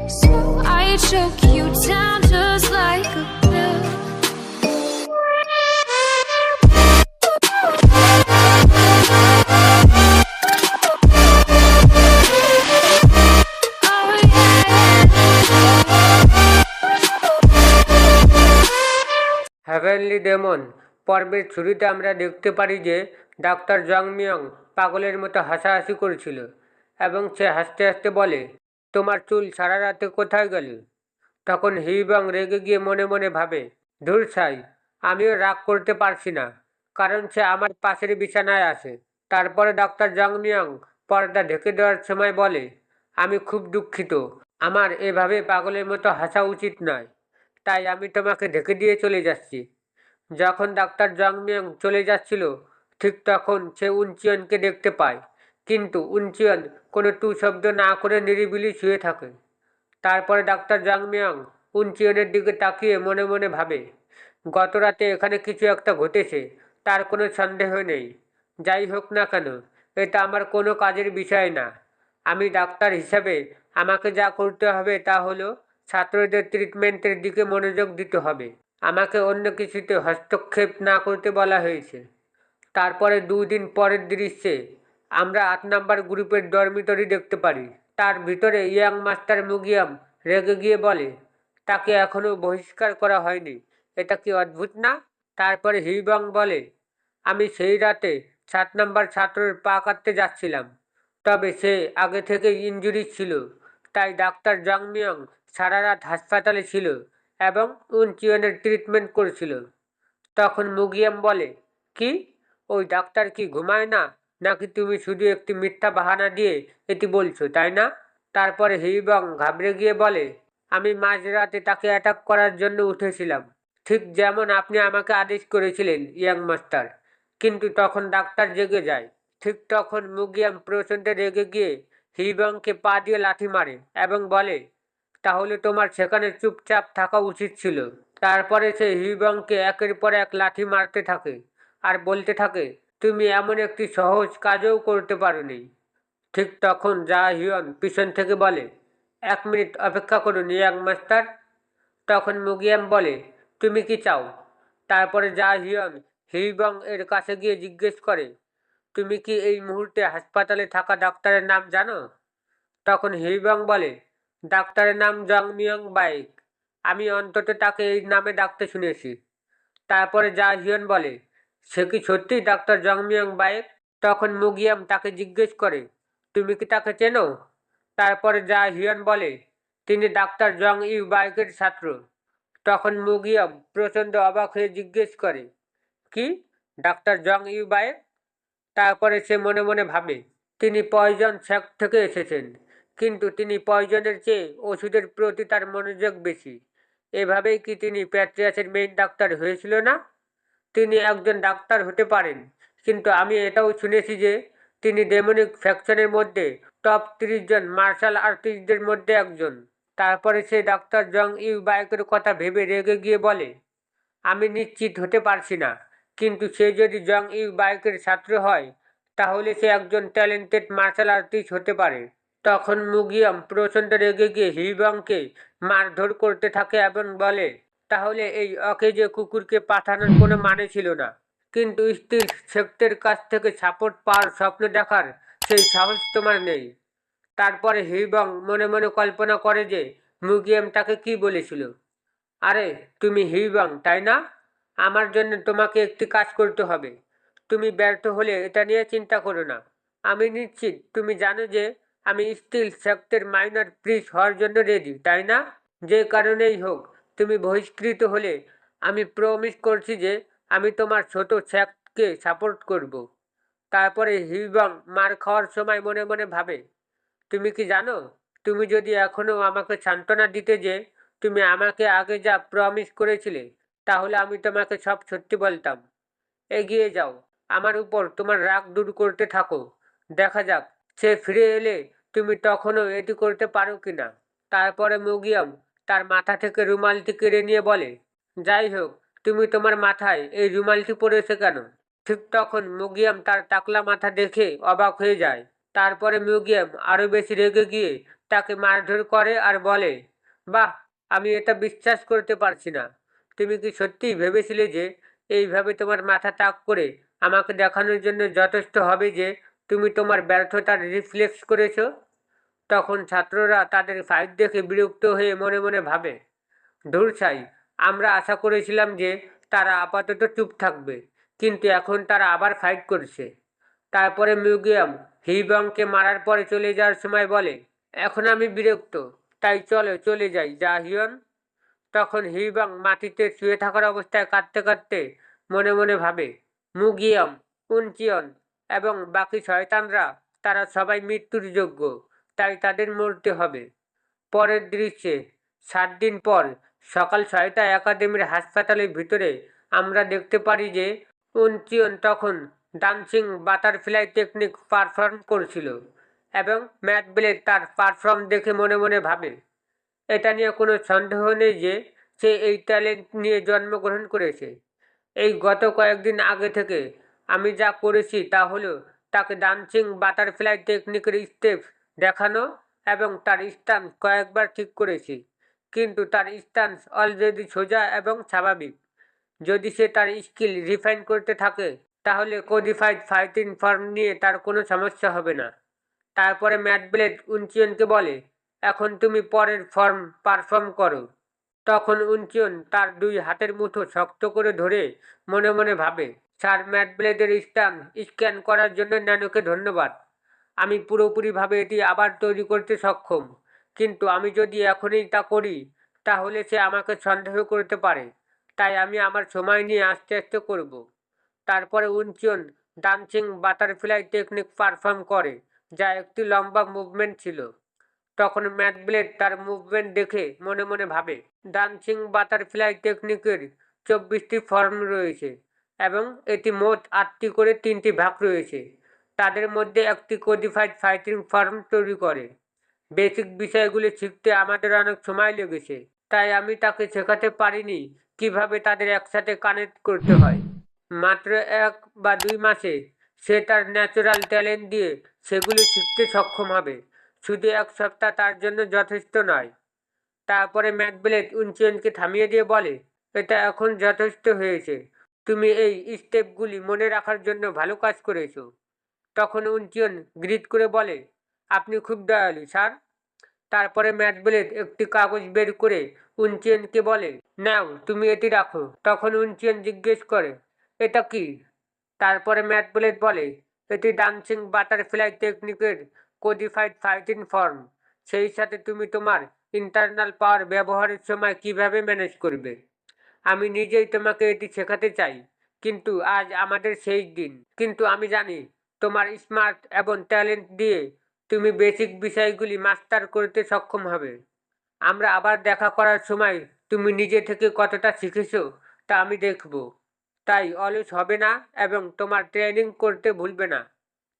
So I choke you down just like a pill. Oh yeah. Heavenly demon পর্বের শুরুতে আমরা দেখতে পারি যে ডাক্তার জং মিয়ং পাগলের মতো হাসাহাসি করছিল এবং সে হাসতে হাসতে বলে, তোমার চুল সারা রাতে কোথায় গেল? তখন হিবং রেগে গিয়ে মনে মনে ভাবে, ধুর ছাই, আমিও রাগ করতে পারছি না, কারণ সে আমার পাশের বিছানায় আছে। তারপরে ডাক্তার জং মিয়ং পর্দা ঢেকে দেওয়ার সময় বলে, আমি খুব দুঃখিত, আমার এভাবে পাগলের মতো হাসা উচিত নয়, তাই আমি তোমাকে ঢেকে দিয়ে চলে যাচ্ছি। যখন ডাক্তার জং মিয়ং চলে যাচ্ছিল ঠিক তখন সে উনচিয়নকে দেখতে পায়, কিন্তু উনচিয়ন কোনো টু শব্দ না করে নিরিবিলি শুয়ে থাকে। তারপরে ডাক্তার জং মিয়ং উনচিয়নের দিকে তাকিয়ে মনে মনে ভাবে, গত রাতে এখানে কিছু একটা ঘটেছে, তার কোনো সন্দেহ নেই। যাই হোক না কেন, এটা আমার কোনো কাজের বিষয় না। আমি ডাক্তার হিসাবে আমাকে যা করতে হবে তা হলো ছাত্রদের ট্রিটমেন্টের দিকে মনোযোগ দিতে হবে। আমাকে অন্য কিছুতে হস্তক্ষেপ না করতে বলা হয়েছে। তারপরে 2 দিন পরের দৃশ্যে আমরা 8 নম্বর গ্রুপের ডরমিটরি দেখতে পারি। তার ভিতরে ইয়াং মাস্টার মুগিয়াম রেগে গিয়ে বলে, তাকে এখনও বহিষ্কার করা হয়নি, এটা কি অদ্ভুত না? তারপরে হিবং বলে, আমি সেই রাতে 7 নম্বর ছাত্রের পা কাটতে যাচ্ছিলাম, তবে সে আগে থেকেই ইনজুরি ছিল, তাই ডাক্তার জং মিয়ং সারা রাত হাসপাতালে ছিল এবং উনচিয়নের ট্রিটমেন্ট করছিল। তখন মুগিয়াম বলে, কি, ওই ডাক্তার কি ঘুমায় না, নাকি তুমি শুধু একটি মিথ্যা বাহানা দিয়ে এটি বলছো, তাই না? তারপরে হিবং ঘাবড়ে গিয়ে বলে, আমি মাঝরাতে তাকে অ্যাটাক করার জন্য উঠেছিলাম, ঠিক যেমন আপনি আমাকে আদেশ করেছিলেন ইয়াং মাস্টার। কিন্তু তখন ডাক্তার জেগে যায়। ঠিক তখন মুগিয়াম প্রচণ্ড রেগে গিয়ে হিবংকে পা দিয়ে লাথি মারে এবং বলে, তাহলে তোমার সেখানে চুপচাপ থাকা উচিত ছিল। তারপরে সে হিবংকে একের পর এক লাথি মারতে থাকে আর বলতে থাকে, তুমি এমন একটি সহজ কাজও করতে পারোনি। ঠিক তখন জা হিয়ন পিছন থেকে বলে, 1 মিনিট অপেক্ষা করুন ইয়াং মাস্টার। তখন মুগিয়াম বলে, তুমি কি চাও? তারপরে জা হিয়ন হিবং এর কাছে গিয়ে জিজ্ঞেস করে, তুমি কি এই মুহূর্তে হাসপাতালে থাকা ডাক্তারের নাম জানো? তখন হিবং বলে, ডাক্তারের নাম জং মিয়ং বাইক, আমি অন্তত তাকে এই নামে ডাকতে শুনেছি। তারপরে জা হিয়ন বলে, সে কি সত্যি ডাক্তার জং মিয়ং বাইক? তখন মুগিয়াম তাকে জিজ্ঞেস করে, তুমি কি তাকে চেনো? তারপরে জা হিয়ন বলে, তিনি ডাক্তার জং ইউ বাইকের ছাত্র। তখন মুগিয়াম প্রচণ্ড অবাক হয়ে জিজ্ঞেস করে, কি, ডাক্তার জং ইউ বাইক? তারপরে সে মনে মনে ভাবে, তিনি পয়জন সেক্ট থেকে এসেছেন, কিন্তু তিনি পয়জনের চেয়ে ওষুধের প্রতি তার মনোযোগ বেশি। এভাবেই কি তিনি প্যাট্রিয়াসের মেইন ডাক্তার হয়েছিল না? তিনি একজন ডাক্তার হতে পারেন, কিন্তু আমি এটাও শুনেছি যে তিনি ডেমনিক ফ্যাকশনের মধ্যে টপ 30 জন মার্শাল আর্টিস্টদের মধ্যে একজন। তারপরে সে ডাক্তার জং ইউ বাইকের কথা ভেবে রেগে গিয়ে বলে, আমি নিশ্চিত হতে পারছি না, কিন্তু সে যদি জং ইউ বাইকের ছাত্র হয় তাহলে সে একজন ট্যালেন্টেড মার্শাল আর্টিস্ট হতে পারে। তখন মুগিয়াম প্রচণ্ড রেগে গিয়ে হিবংকে মারধর করতে থাকে এবং বলে, তাহলে এই অকেজে কুকুরকে পাঠানোর কোনো মানে ছিল না, কিন্তু স্টিল সেক্টের কাছ থেকে সাপোর্ট পাওয়ার স্বপ্ন দেখার সেই সাহস তোমার নেই। তারপরে হিবং মনে মনে কল্পনা করে যে মুগিয়াম তাকে কি বলেছিল, আরে তুমি হিবং তাই না? আমার জন্য তোমাকে একটি কাজ করতে হবে। তুমি ব্যর্থ হলে এটা নিয়ে চিন্তা করো না। আমি নিশ্চিত তুমি জানো যে আমি স্টিল সেক্টের মাইনর প্রিন্স হওয়ার জন্য রেডি, তাই না? যে কারণেই হোক তুমি বহিষ্কৃত হলে আমি প্রমিস করছি যে আমি তোমার ছোট সেক্টকে সাপোর্ট করব। তারপরে হিবং মার খাওয়ার সময় মনে মনে ভাবে, তুমি কি জানো, তুমি যদি এখনও আমাকে সান্ত্বনা দিতে যে তুমি আমাকে আগে যা প্রমিস করেছিলে, তাহলে আমি তোমাকে সব সত্যি বলতাম। এগিয়ে যাও, আমার উপর তোমার রাগ দূর করতে থাকো, দেখা যাক সে ফিরে এলে তুমি তখনও এটি করতে পারো কিনা। তারপরে মুগিয়াম তার মাথা থেকে রুমালটি কেড়ে নিয়ে বলে, যাই হোক, তুমি তোমার মাথায় এই রুমালটি পরেছে কেন? ঠিক তখন মুগিয়াম তার টাকলা মাথা দেখে অবাক হয়ে যায়। তারপরে মিউজিয়াম আরও বেশি রেগে গিয়ে তাকে মারধর করে আর বলে, বাহ, আমি এটা বিশ্বাস করতে পারছি না। তুমি কি সত্যিই ভেবেছিলে যে এইভাবে তোমার মাথা তাক করে আমাকে দেখানোর জন্য যথেষ্ট হবে যে তুমি তোমার ব্যর্থতার রিফ্লেক্স করেছো? তখন ছাত্ররা তাদের ফাইট দেখে বিরক্ত হয়ে মনে মনে ভাবে, ধুর ছাই, আমরা আশা করেছিলাম যে তারা আপাতত চুপ থাকবে, কিন্তু এখন তারা আবার ফাইট করছে। তারপরে মিউজিয়াম হিবংকে মারার পরে চলে যাওয়ার সময় বলে, এখন আমি বিরক্ত, তাই চলো চলে যাই, যা হিয়ন। তখন হিবং মাটিতে শুয়ে থাকার অবস্থায় কাঁদতে কাঁদতে মনে মনে ভাবে, মুগিয়ম, উনচিয়ন এবং বাকি শয়তানরা তারা সবাই মৃত্যুর যোগ্য, তাই তাদের মরতে হবে। পরের দৃশ্যে 7 দিন পর সকাল 6টায় একাডেমির হাসপাতালের ভিতরে আমরা দেখতে পারি যে উনচিয়ন তখন ডান্সিং বাটারফ্লাই টেকনিক পারফর্ম করছিল এবং ম্যাট ব্লেড তার পারফর্ম দেখে মনে মনে ভাবে, এটা নিয়ে কোনো সন্দেহ নেই যে সে এই ট্যালেন্ট নিয়ে জন্মগ্রহণ করেছে। এই গত কয়েকদিন আগে থেকে আমি যা করেছি তা হলো তাকে ডান্সিং বাটারফ্লাই টেকনিকের স্টেপস দেখানো এবং তার স্টান্স কয়েকবার ঠিক করেছি, কিন্তু তার স্টান্স অলরেডি সোজা এবং স্বাভাবিক। যদি সে তার স্কিল রিফাইন করতে থাকে তাহলে কোডিফাইড ফাইটিং ফর্ম নিয়ে তার কোনো সমস্যা হবে না। তারপরে ম্যাট ব্লেড উনচিয়নকে বলে, এখন তুমি পরের ফর্ম পারফর্ম করো। তখন উনচিয়ন তার 2 হাতের মুঠো শক্ত করে ধরে মনে মনে ভাবে, স্যার, ম্যাট ব্লেডের স্ক্যান করার জন্য ন্যানোকে ধন্যবাদ। আমি পুরোপুরিভাবে এটি আবার তৈরি করতে সক্ষম, কিন্তু আমি যদি এখনই তা করি তাহলে সে আমাকে সন্দেহ করতে পারে, তাই আমি আমার সময় নিয়ে আস্তে আস্তে করব। তারপরে উনচিয়ন ডান্সিং বাটারফ্লাই টেকনিক পারফর্ম করে, যা একটি লম্বা মুভমেন্ট ছিল। তখন ম্যাট ব্লেড তার মুভমেন্ট দেখে মনে মনে ভাবে, ডান্সিং বাটারফ্লাই টেকনিকের 24টি ফর্ম রয়েছে এবং এটি মোট 8টি করে 3টি ভাগ রয়েছে। তাদের মধ্যে একটি কোডিফাইড ফাইটিং ফর্ম তৈরি করে। বেসিক বিষয়গুলি শিখতে আমাদের অনেক সময় লেগেছে, তাই আমি তাকে শেখাতে পারিনি কিভাবে তাদের একসাথে কানেক্ট করতে হয়। মাত্র 1 বা 2 মাসে সে তার ন্যাচারাল ট্যালেন্ট দিয়ে সেগুলি শিখতে সক্ষম হবে। শুধু 1 সপ্তাহ তার জন্য যথেষ্ট নয়। তারপরে ম্যাট ব্লেড উনচিয়নকে থামিয়ে দিয়ে বলে, এটা এখন যথেষ্ট হয়েছে। তুমি এই স্টেপগুলি মনে রাখার জন্য ভালো কাজ করেছো। তখন উনচিয়ন গ্রিট করে বলে, আপনি খুব দয়ালু, স্যার। তারপরে ম্যাট ব্লেড একটি কাগজ বের করে উনচিয়নকে বলে, নাও তুমি এটি রাখো। তখন উনচিয়ন জিজ্ঞেস করে, এটা কি? তারপরে ম্যাট ব্লেড বলে, এটি ডান্সিং বাটারফ্লাই টেকনিকের কোডিফাইড ফাইটিং ফর্ম। সেই সাথে তুমি তোমার ইন্টারনাল পাওয়ার ব্যবহারের সময় কিভাবে ম্যানেজ করবে। আমি নিজেই তোমাকে এটি শেখাতে চাই, কিন্তু আজ আমাদের শেষ দিন। কিন্তু আমি জানি তোমার স্মার্ট এবং ট্যালেন্ট দিয়ে তুমি বেসিক বিষয়গুলি মাস্টার করতে সক্ষম হবে। আমরা আবার দেখা করার সময় তুমি নিজে থেকে কতটা শিখেছো তা আমি দেখব। তাই অলস হবে না এবং তোমার ট্রেনিং করতে ভুলবে না।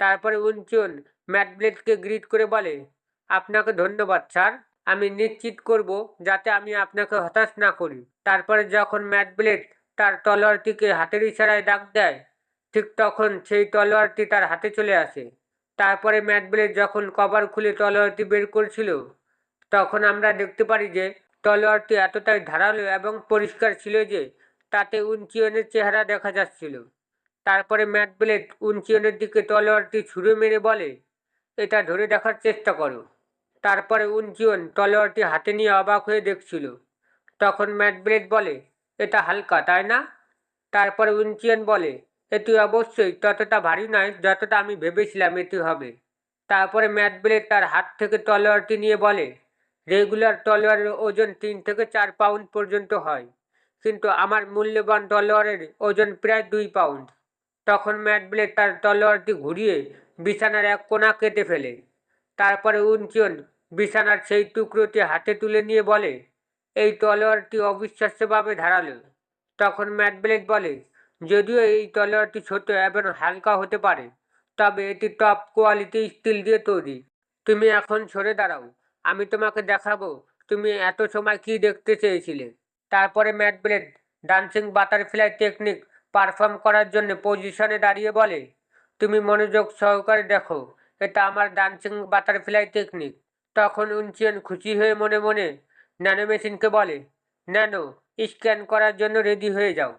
তারপরে উনচিয়ন ম্যাট ব্লেডকে গ্রিট করে বলে, আপনাকে ধন্যবাদ, স্যার। আমি নিশ্চিত করব যাতে আমি আপনাকে হতাশ না করি। তারপরে যখন ম্যাট ব্লেড তার তলোয়ারটিকে হাতের ইশারায় ডাক দেয়, ঠিক তখন সেই তলোয়ারটি তার হাতে চলে আসে। তারপরে ম্যাট ব্লেড যখন কভার খুলে তলোয়ারটি বের করছিল, তখন আমরা দেখতে পারি যে তলোয়ারটি এতটাই ধারালো এবং পরিষ্কার ছিল যে তাতে উনচিয়নের চেহারা দেখা যাচ্ছিল। তারপরে ম্যাট ব্লেড উনচিয়নের দিকে তলোয়ারটি ছুঁড়ে মেরে বলে, এটা ধরে দেখার চেষ্টা করো। তারপরে উনচিয়ন তলোয়ারটি হাতে নিয়ে অবাক হয়ে দেখছিল। তখন ম্যাট ব্লেড বলে, এটা হালকা, তাই না? তারপরে উনচিয়ন বলে, এটি অবশ্যই ততটা ভারী নয় যতটা আমি ভেবেছিলাম এটি হবে। তারপরে ম্যাট ব্লেড তার হাত থেকে তলোয়ারটি নিয়ে বলে, রেগুলার তলোয়ারের ওজন 3 থেকে 4 পাউন্ড পর্যন্ত হয়, কিন্তু আমার মূল্যবান তলোয়ারের ওজন প্রায় 2 পাউন্ড। তখন ম্যাট ব্লেড তার তলোয়ারটি ঘুরিয়ে বিছানার এক কোণা কেটে ফেলে। তারপরে উনচিয়ন বিছানার সেই টুকরোটি হাতে তুলে নিয়ে বলে, এই তলোয়ারটি অবিশ্বাস্যভাবে ধারালো। তখন ম্যাট ব্লেড বলে, যদিও এই তলোয়ারটি ছোট এবং হালকা হতে পারে, তবে এটি টপ কোয়ালিটি স্টিল দিয়ে তৈরি। তুমি এখন সরে দাঁড়াও, আমি তোমাকে দেখাবো তুমি এত সময় কি দেখতে চেয়েছিলে। তারপরে mad blade dancing butterfly technique perform করার জন্য পজিশনে দাঁড়িয়ে বলে, তুমি মনোযোগ সহকারে দেখো এটা আমার ডান্সিং বাটারফ্লাই টেকনিক। তখন উনচিয়ন খুশি হয়ে মনে মনে ন্যানো মেশিনকে বলে, ন্যানো, স্ক্যান করার জন্য রেডি হয়ে যাও।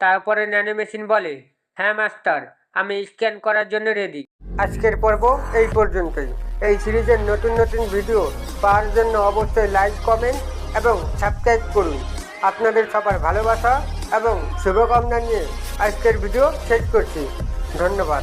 তারপরে ন্যানো মেশিন বলে, হ্যাঁ মাস্টার, আমি স্ক্যান করার জন্য রেডি। আজকের পর্ব এই পর্যন্তই। এই সিরিজের নতুন নতুন ভিডিও পাওয়ার জন্য অবশ্যই লাইক, কমেন্ট এবং সাবস্ক্রাইব করুন। আপনাদের সবার ভালোবাসা এবং শুভকামনা নিয়ে আজকের ভিডিও শেষ করছি। ধন্যবাদ।